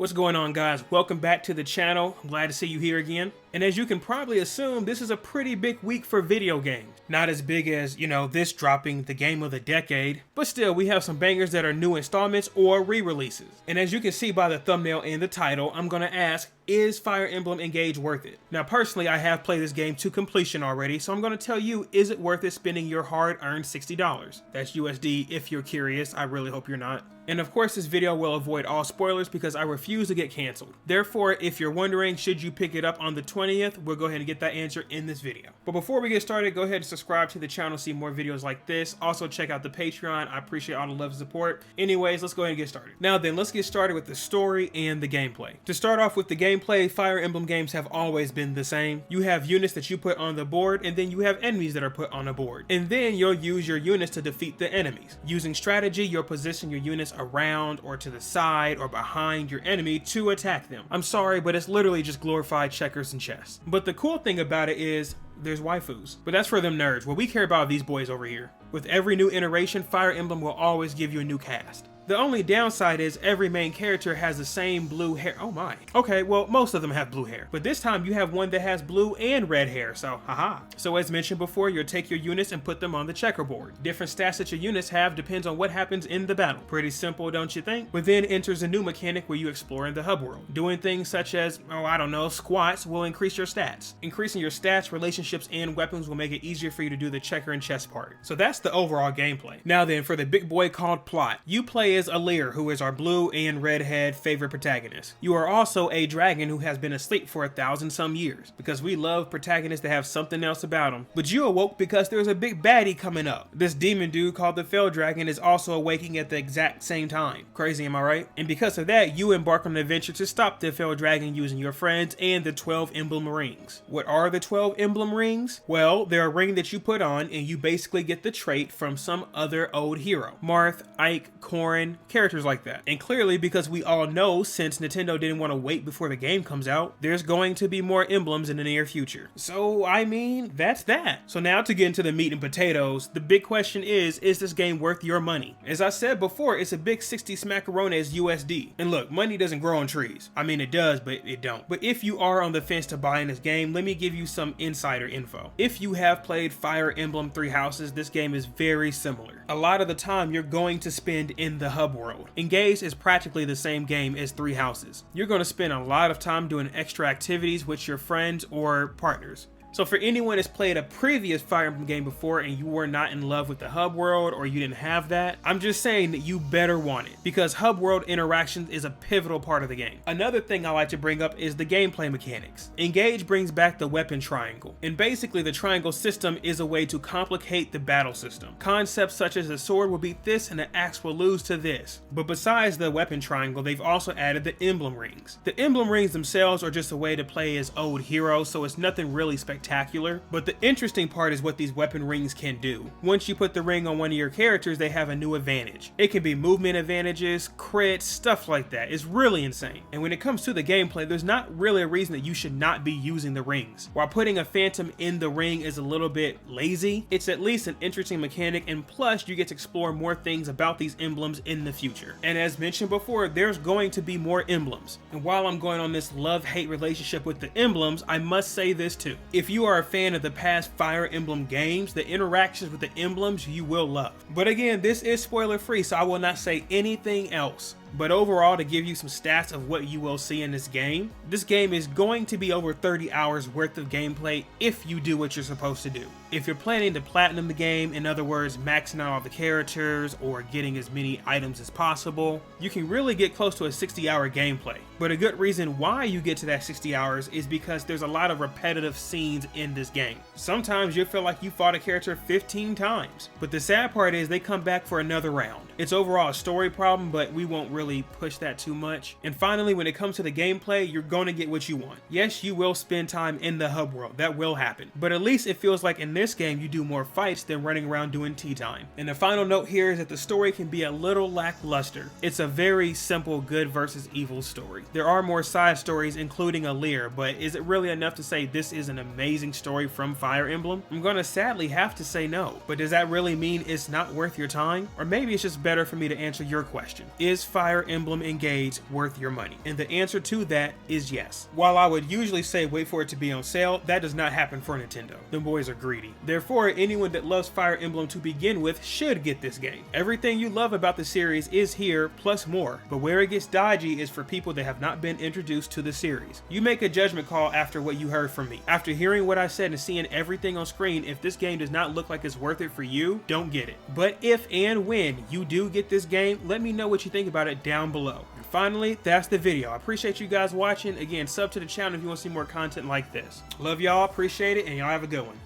What's going on, guys? Welcome back to the channel. I'm glad to see you here again. And as you can probably assume, this is a pretty big week for video games. Not as big as, this dropping the game of the decade, but still we have some bangers that are new installments or re-releases. And as you can see by the thumbnail and the title, I'm gonna ask, is Fire Emblem Engage worth it? Now personally, I have played this game to completion already, so I'm gonna tell you, is it worth it spending your hard-earned $60? That's USD if you're curious. I really hope you're not. And of course, this video will avoid all spoilers because I refuse to get canceled. Therefore, if you're wondering, should you pick it up on the 20th, we'll go ahead and get that answer in this video. But before we get started, go ahead and subscribe to the channel to see more videos like this. Also, check out the Patreon. I appreciate all the love and support. Anyways, let's go ahead and get started. Now then, let's get started with the story and the gameplay. To start off with the gameplay, Fire Emblem games have always been the same. You have units that you put on the board, and then you have enemies that are put on a board. And then you'll use your units to defeat the enemies. Using strategy, you'll position your units around or to the side or behind your enemy to attack them. I'm sorry, but it's literally just glorified checkers and chess. But the cool thing about it is there's waifus. But that's for them nerds. What we care about are these boys over here. With every new iteration, Fire Emblem will always give you a new cast. The only downside is every main character has the same blue hair. Oh my. Okay, well, most of them have blue hair. But this time you have one that has blue and red hair, so haha. So as mentioned before, you'll take your units and put them on the checkerboard. Different stats that your units have depends on what happens in the battle. Pretty simple, don't you think? But then enters a new mechanic where you explore in the hub world. Doing things such as, squats will increase your stats. Increasing your stats, relationships, and weapons will make it easier for you to do the checker and chess part. So that's the overall gameplay. Now then, for the big boy called plot, you play as Alir, who is our blue and redhead favorite protagonist. You are also a dragon who has been asleep for 1,000 some years, because we love protagonists that have something else about them. But you awoke because there's a big baddie coming up. This demon dude called the Fell Dragon is also awaking at the exact same time. Crazy, am I right? And because of that, you embark on an adventure to stop the Fell Dragon using your friends and the 12 emblem rings. What are the 12 emblem rings? Well, they're a ring that you put on and you basically get the trait from some other old hero. Marth, Ike, Corrin, characters like that. And clearly, because we all know, since Nintendo didn't want to wait before the game comes out, there's going to be more emblems in the near future. So, that's that. So now to get into the meat and potatoes, the big question is this game worth your money? As I said before, it's a big 60 smackarones USD. And look, money doesn't grow on trees. I mean, it does, but it don't. But if you are on the fence to buying this game, let me give you some insider info. If you have played Fire Emblem Three Houses, this game is very similar. A lot of the time, you're going to spend in the hub world. Engage is practically the same game as Three Houses. You're going to spend a lot of time doing extra activities with your friends or partners. So for anyone that's played a previous Fire Emblem game before and you were not in love with the hub world or you didn't have that, I'm just saying that you better want it, because hub world interactions is a pivotal part of the game. Another thing I like to bring up is the gameplay mechanics. Engage brings back the weapon triangle, and basically the triangle system is a way to complicate the battle system. Concepts such as the sword will beat this and the axe will lose to this. But besides the weapon triangle, they've also added the emblem rings. The emblem rings themselves are just a way to play as old heroes, so it's nothing really spectacular. But the interesting part is what these weapon rings can do. Once you put the ring on one of your characters, they have a new advantage. It can be movement advantages, crits, stuff like that. It's really insane. And when it comes to the gameplay, there's not really a reason that you should not be using the rings. While putting a phantom in the ring is a little bit lazy, it's at least an interesting mechanic, and plus you get to explore more things about these emblems in the future. And as mentioned before, there's going to be more emblems. And while I'm going on this love-hate relationship with the emblems, I must say this too. If you are a fan of the past Fire Emblem games, the interactions with the emblems you will love. But again, this is spoiler free, so I will not say anything else. But overall, to give you some stats of what you will see in this game is going to be over 30 hours worth of gameplay if you do what you're supposed to do. If you're planning to platinum the game, in other words, maxing out all the characters or getting as many items as possible, you can really get close to a 60-hour gameplay. But a good reason why you get to that 60 hours is because there's a lot of repetitive scenes in this game. Sometimes you'll feel like you fought a character 15 times, but the sad part is they come back for another round. It's overall a story problem, but we won't really push that too much. And finally, when it comes to the gameplay, you're going to get what you want. Yes, you will spend time in the hub world. That will happen. But at least it feels like in this game you do more fights than running around doing tea time. And the final note here is that the story can be a little lackluster. It's a very simple good versus evil story. There are more side stories including a Lear, but is it really enough to say this is an amazing story from Fire Emblem? I'm gonna sadly have to say no, but does that really mean it's not worth your time? Or maybe it's just better for me to answer your question. Is Fire Emblem Engage worth your money? And the answer to that is yes. While I would usually say wait for it to be on sale, that does not happen for Nintendo. Them boys are greedy. Therefore, anyone that loves Fire Emblem to begin with should get this game. Everything you love about the series is here, plus more, but where it gets dodgy is for people that have not been introduced to the series. You make a judgment call after what you heard from me. After hearing what I said and seeing everything on screen, if this game does not look like it's worth it for you, don't get it. But if and when you do get this game, let me know what you think about it down below. And finally, that's the video. I appreciate you guys watching. Again, sub to the channel if you want to see more content like this. Love y'all, appreciate it, and y'all have a good one.